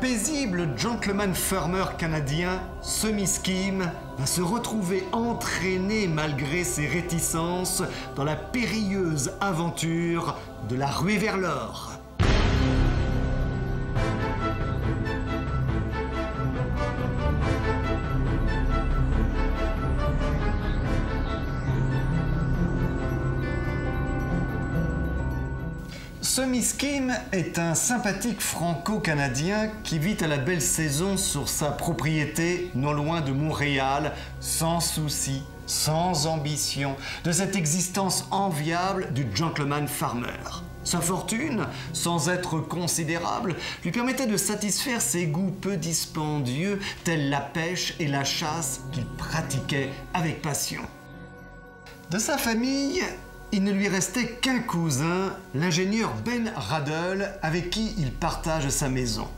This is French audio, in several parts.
paisible gentleman farmer canadien, Semi Skim, va se retrouver entraîné malgré ses réticences dans la périlleuse aventure de la ruée vers l'or. Semi Skim est un sympathique franco-canadien qui vit à la belle saison sur sa propriété non loin de Montréal, sans souci, sans ambition, de cette existence enviable du gentleman farmer. Sa fortune, sans être considérable, lui permettait de satisfaire ses goûts peu dispendieux, tels la pêche et la chasse qu'il pratiquait avec passion. De sa famille, il ne lui restait qu'un cousin, l'ingénieur Ben Radel, avec qui il partage sa maison.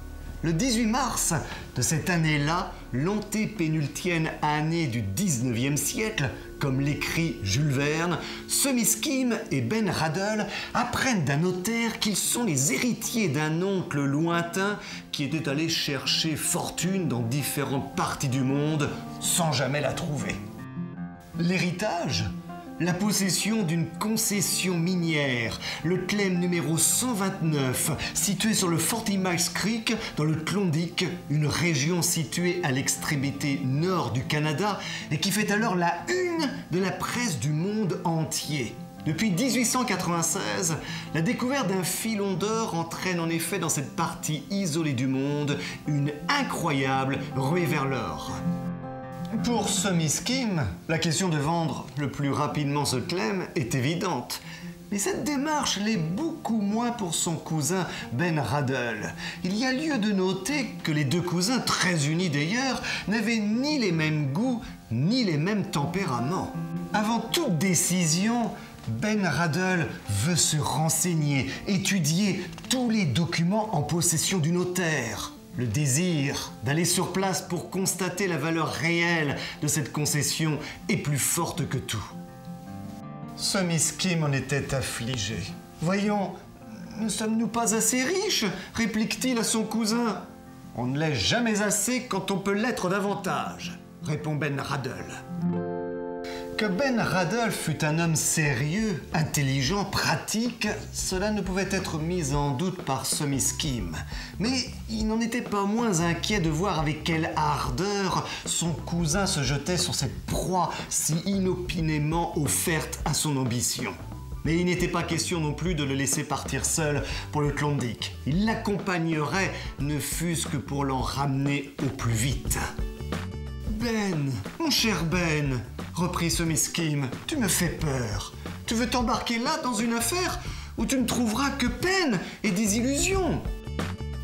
Le 18 mars de cette année-là, l'antépénultième année du 19e siècle, comme l'écrit Jules Verne, Semi Skim et Ben Radel apprennent d'un notaire qu'ils sont les héritiers d'un oncle lointain qui était allé chercher fortune dans différentes parties du monde sans jamais la trouver. L'héritage ? La possession d'une concession minière, le claim numéro 129, situé sur le 40 Miles Creek, dans le Klondike, une région située à l'extrémité nord du Canada et qui fait alors la une de la presse du monde entier. Depuis 1896, la découverte d'un filon d'or entraîne en effet dans cette partie isolée du monde une incroyable ruée vers l'or. Pour Semi Skim, la question de vendre le plus rapidement ce claim est évidente. Mais cette démarche l'est beaucoup moins pour son cousin Ben Radel. Il y a lieu de noter que les deux cousins, très unis d'ailleurs, n'avaient ni les mêmes goûts, ni les mêmes tempéraments. Avant toute décision, Ben Radel veut se renseigner, étudier tous les documents en possession du notaire. Le désir d'aller sur place pour constater la valeur réelle de cette concession est plus forte que tout. Semi Skim en était affligé. « Voyons, ne sommes-nous pas assez riches ?» réplique-t-il à son cousin. « On ne l'est jamais assez quand on peut l'être davantage », répond Ben Radel. Que Ben Radel fût un homme sérieux, intelligent, pratique, cela ne pouvait être mis en doute par Semi Skim. Mais il n'en était pas moins inquiet de voir avec quelle ardeur son cousin se jetait sur cette proie si inopinément offerte à son ambition. Mais il n'était pas question non plus de le laisser partir seul pour le Klondike. Il l'accompagnerait, ne fût-ce que pour l'en ramener au plus vite. « Ben, mon cher Ben, reprit Semi Skim, tu me fais peur. Tu veux t'embarquer là dans une affaire où tu ne trouveras que peine et désillusion.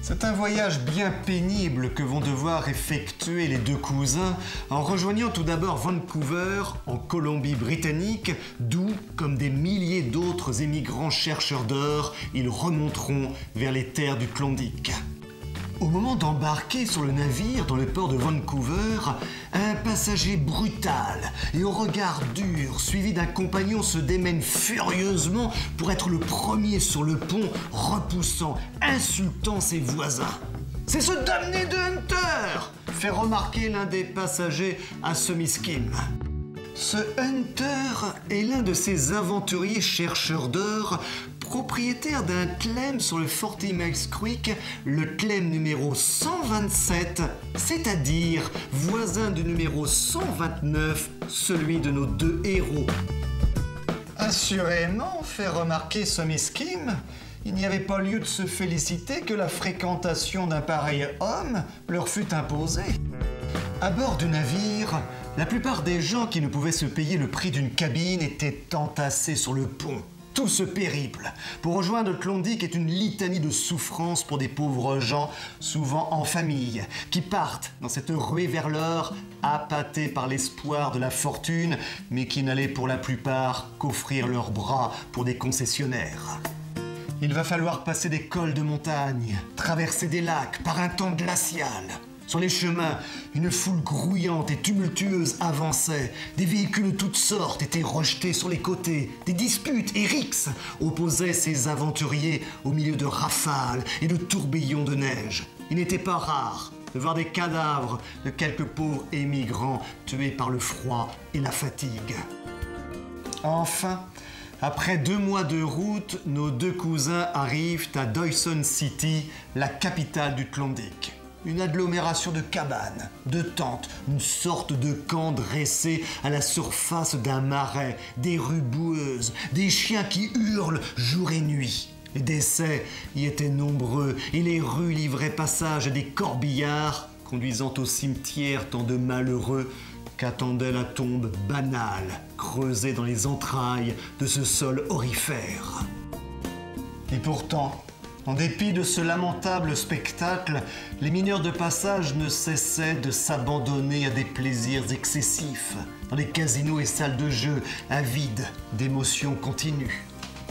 C'est un voyage bien pénible que vont devoir effectuer les deux cousins en rejoignant tout d'abord Vancouver, en Colombie-Britannique, d'où, comme des milliers d'autres émigrants chercheurs d'or, ils remonteront vers les terres du Klondike. Au moment d'embarquer sur le navire dans le port de Vancouver, un passager brutal et au regard dur, suivi d'un compagnon, se démène furieusement pour être le premier sur le pont, repoussant, insultant ses voisins. « C'est ce damné de Hunter !» fait remarquer l'un des passagers à Semi Skim. Ce Hunter est l'un de ces aventuriers chercheurs d'or, propriétaire d'un claim sur le 40 Miles Creek, le claim numéro 127, c'est-à-dire voisin du numéro 129, celui de nos deux héros. Assurément, fait remarquer Semi Skim, il n'y avait pas lieu de se féliciter que la fréquentation d'un pareil homme leur fût imposée. À bord du navire, la plupart des gens qui ne pouvaient se payer le prix d'une cabine étaient entassés sur le pont. Tout ce périple pour rejoindre le Klondike est une litanie de souffrances pour des pauvres gens, souvent en famille, qui partent dans cette ruée vers l'or, appâtés par l'espoir de la fortune, mais qui n'allaient pour la plupart qu'offrir leurs bras pour des concessionnaires. Il va falloir passer des cols de montagne, traverser des lacs par un temps glacial. Sur les chemins, une foule grouillante et tumultueuse avançait. Des véhicules de toutes sortes étaient rejetés sur les côtés. Des disputes et rixes opposaient ces aventuriers au milieu de rafales et de tourbillons de neige. il n'était pas rare de voir des cadavres de quelques pauvres émigrants tués par le froid et la fatigue. Enfin, après 2 mois de route, nos 2 cousins arrivent à Dawson City, la capitale du Klondike. Une agglomération de cabanes, de tentes, une sorte de camp dressé à la surface d'un marais, des rues boueuses, des chiens qui hurlent jour et nuit. Les décès y étaient nombreux et les rues livraient passage à des corbillards conduisant au cimetière tant de malheureux qu'attendait la tombe banale creusée dans les entrailles de ce sol aurifère. Et pourtant, en dépit de ce lamentable spectacle, les mineurs de passage ne cessaient de s'abandonner à des plaisirs excessifs, dans les casinos et salles de jeu, avides d'émotions continues.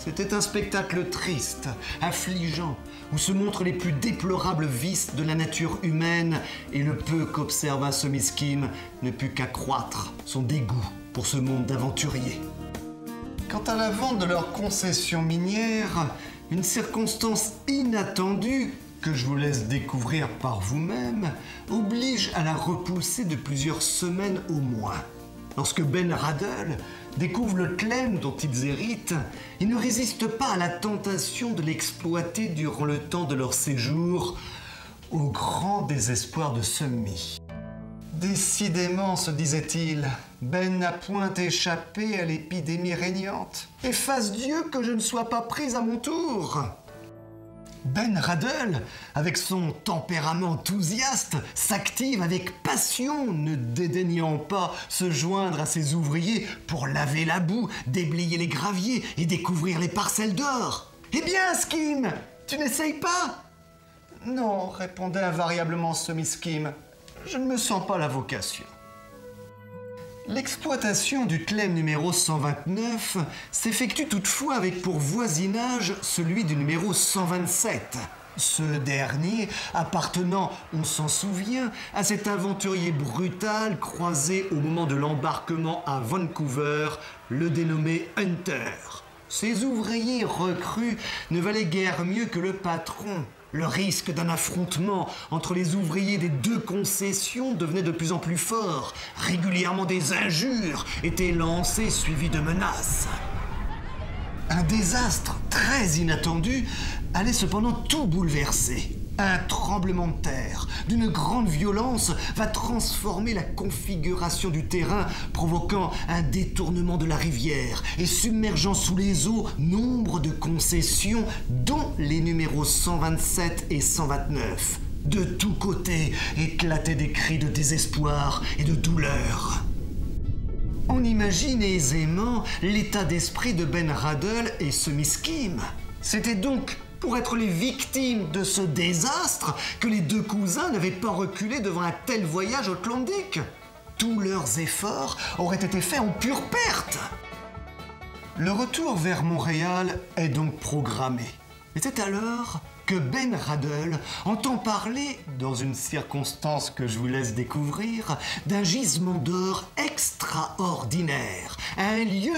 C'était un spectacle triste, affligeant, où se montrent les plus déplorables vices de la nature humaine, et le peu qu'observa ce Miskim ne put qu'accroître son dégoût pour ce monde d'aventuriers. Quant à la vente de leurs concessions minières, une circonstance inattendue, que je vous laisse découvrir par vous-même, oblige à la repousser de plusieurs semaines au moins. Lorsque Ben Radel découvre le Klem dont ils héritent, ils ne résistent pas à la tentation de l'exploiter durant le temps de leur séjour, au grand désespoir de Summy. Décidément, se disait-il, Ben n'a point échappé à l'épidémie régnante. Et fasse Dieu que je ne sois pas prise à mon tour. Ben Radel, avec son tempérament enthousiaste, s'active avec passion, ne dédaignant pas se joindre à ses ouvriers pour laver la boue, déblayer les graviers et découvrir les parcelles d'or. « Eh bien, Skim, tu n'essayes pas ?»« Non, répondait invariablement Summy Skim, je ne me sens pas la vocation. » L'exploitation du Klem numéro 129 s'effectue toutefois avec pour voisinage celui du numéro 127. Ce dernier appartenant, on s'en souvient, à cet aventurier brutal croisé au moment de l'embarquement à Vancouver, le dénommé Hunter. Ces ouvriers recrues ne valaient guère mieux que le patron. Le risque d'un affrontement entre les ouvriers des 2 concessions devenait de plus en plus fort. Régulièrement des injures étaient lancées suivies de menaces. Un désastre très inattendu allait cependant tout bouleverser. Un tremblement de terre d'une grande violence va transformer la configuration du terrain, provoquant un détournement de la rivière et submergeant sous les eaux nombre de concessions, dont les numéros 127 et 129. De tous côtés éclataient des cris de désespoir et de douleur. On imagine aisément l'état d'esprit de Ben Radel et Summy Skim. C'était donc pour être les victimes de ce désastre que les 2 cousins n'avaient pas reculé devant un tel voyage au Klondike. Tous leurs efforts auraient été faits en pure perte. Le retour vers Montréal est donc programmé. Et c'est alors que Ben Radel entend parler, dans une circonstance que je vous laisse découvrir, d'un gisement d'or extraordinaire, un lieu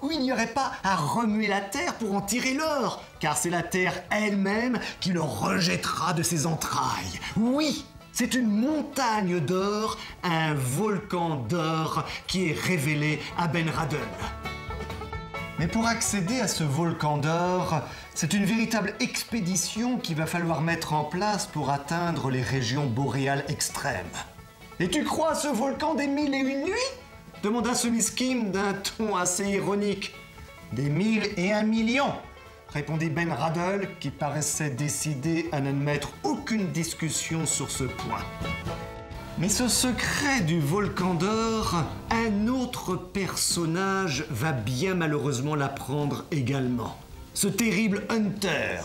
où il n'y aurait pas à remuer la terre pour en tirer l'or, car c'est la terre elle-même qui le rejettera de ses entrailles. Oui, c'est une montagne d'or, un volcan d'or qui est révélé à Ben Radel. Mais pour accéder à ce volcan d'or, c'est une véritable expédition qu'il va falloir mettre en place pour atteindre les régions boréales extrêmes. Et tu crois à ce volcan des 1001 nuits ? Demanda Summy Skim d'un ton assez ironique. « Des 1001 millions !» répondit Ben Radel, qui paraissait décidé à n'admettre aucune discussion sur ce point. Mais ce secret du volcan d'or, un autre personnage va bien malheureusement l'apprendre également. Ce terrible Hunter,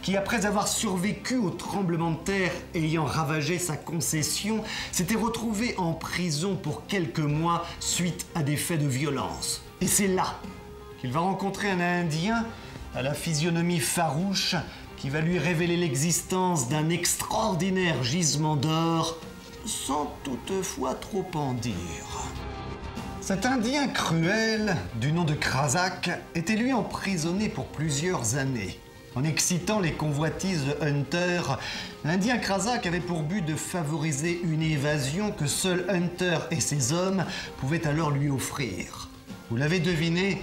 qui après avoir survécu au tremblement de terre ayant ravagé sa concession, s'était retrouvé en prison pour quelques mois suite à des faits de violence. Et c'est là qu'il va rencontrer un Indien à la physionomie farouche qui va lui révéler l'existence d'un extraordinaire gisement d'or, sans toutefois trop en dire. Cet Indien cruel, du nom de Krasak, était lui emprisonné pour plusieurs années. En excitant les convoitises de Hunter, l'Indien Krasak avait pour but de favoriser une évasion que seul Hunter et ses hommes pouvaient alors lui offrir. Vous l'avez deviné,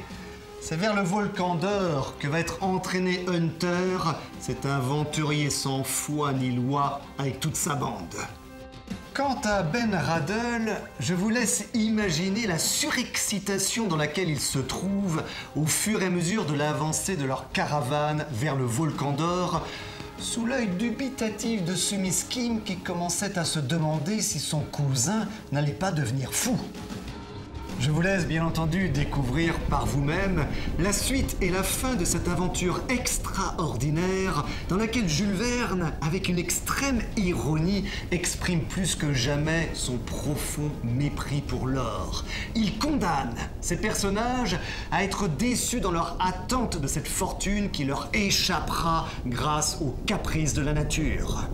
c'est vers le volcan d'or que va être entraîné Hunter, cet aventurier sans foi ni loi avec toute sa bande. Quant à Ben Radl, je vous laisse imaginer la surexcitation dans laquelle il se trouve au fur et à mesure de l'avancée de leur caravane vers le volcan d'or, sous l'œil dubitatif de Sumiskim qui commençait à se demander si son cousin n'allait pas devenir fou. Je vous laisse bien entendu découvrir par vous-même la suite et la fin de cette aventure extraordinaire dans laquelle Jules Verne, avec une extrême ironie, exprime plus que jamais son profond mépris pour l'or. Il condamne ces personnages à être déçus dans leur attente de cette fortune qui leur échappera grâce aux caprices de la nature.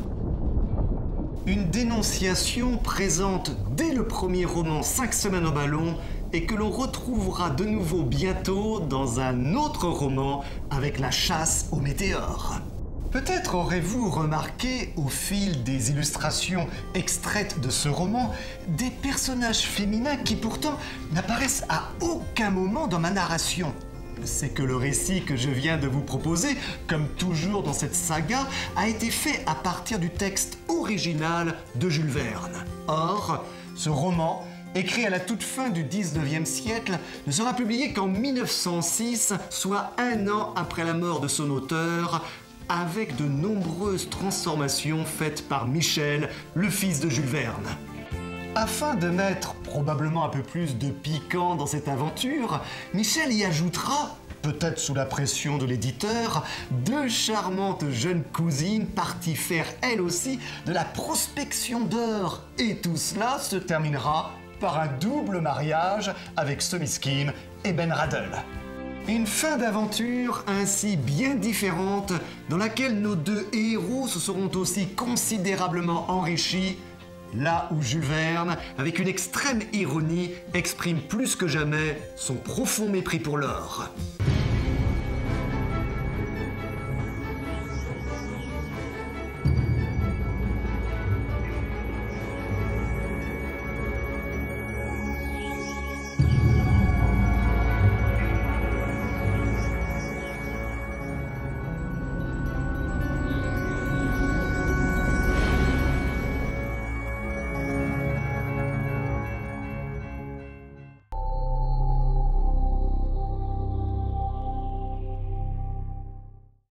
Une dénonciation présente dès le premier roman 5 semaines au ballon et que l'on retrouvera de nouveau bientôt dans un autre roman avec la chasse aux météores. Peut-être aurez-vous remarqué au fil des illustrations extraites de ce roman des personnages féminins qui pourtant n'apparaissent à aucun moment dans ma narration. C'est que le récit que je viens de vous proposer, comme toujours dans cette saga, a été fait à partir du texte original de Jules Verne. Or, ce roman, écrit à la toute fin du 19e siècle, ne sera publié qu'en 1906, soit un an après la mort de son auteur, avec de nombreuses transformations faites par Michel, le fils de Jules Verne. Afin de mettre probablement un peu plus de piquant dans cette aventure, Michel y ajoutera, peut-être sous la pression de l'éditeur, 2 charmantes jeunes cousines parties faire elles aussi de la prospection d'or. Et tout cela se terminera par un double mariage avec Sumiskim et Ben Radl. Une fin d'aventure ainsi bien différente dans laquelle nos 2 héros se seront aussi considérablement enrichis, là où Jules Verne, avec une extrême ironie, exprime plus que jamais son profond mépris pour l'or.